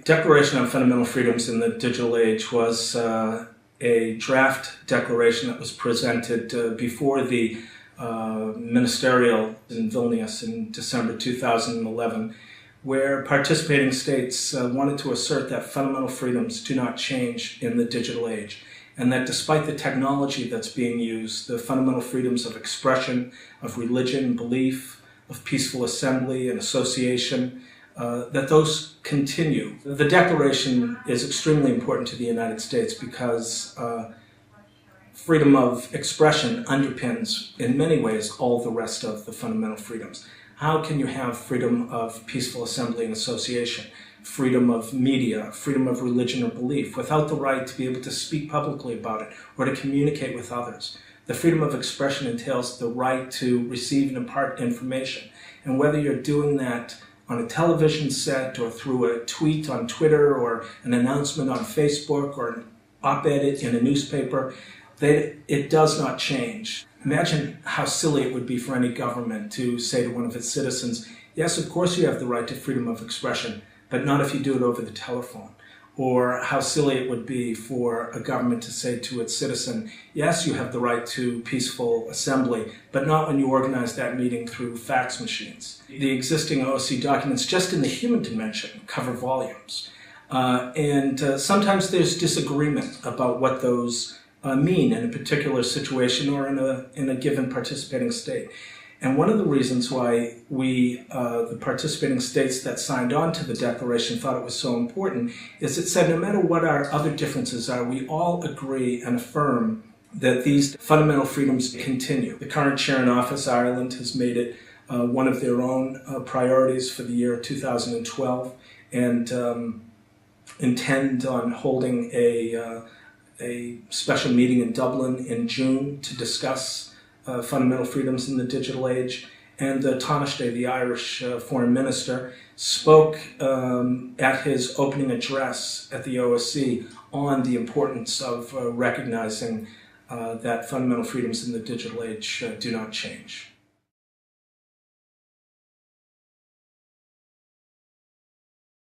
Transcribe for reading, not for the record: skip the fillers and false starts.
Declaration on Fundamental Freedoms in the Digital Age was a draft declaration that was presented before the Ministerial in Vilnius in December 2011, where participating states wanted to assert that fundamental freedoms do not change in the digital age, and that despite the technology that's being used, the fundamental freedoms of expression, of religion, belief, of peaceful assembly and association, that those continue. The Declaration is extremely important to the United States because freedom of expression underpins, in many ways, all the rest of the fundamental freedoms. How can you have freedom of peaceful assembly and association, freedom of media, freedom of religion or belief, without the right to be able to speak publicly about it or to communicate with others? The freedom of expression entails the right to receive and impart information. And whether you're doing that on a television set or through a tweet on Twitter or an announcement on Facebook or an op-ed in a newspaper, it does not change. Imagine how silly it would be for any government to say to one of its citizens, yes, of course you have the right to freedom of expression, but not if you do it over the telephone. Or how silly it would be for a government to say to its citizen, yes, you have the right to peaceful assembly, but not when you organize that meeting through fax machines. The existing OSCE documents, just in the human dimension, cover volumes. And sometimes there's disagreement about what those mean in a particular situation or in a given participating state. And one of the reasons why we, the participating states that signed on to the Declaration, thought it was so important is it said no matter what our other differences are, we all agree and affirm that these fundamental freedoms continue. The current chair in office, Ireland, has made it one of their own priorities for the year 2012 and intend on holding a special meeting in Dublin in June to discuss fundamental freedoms in the digital age. And Taoiseach, the Irish foreign minister, spoke at his opening address at the OSCE on the importance of recognizing that fundamental freedoms in the digital age do not change.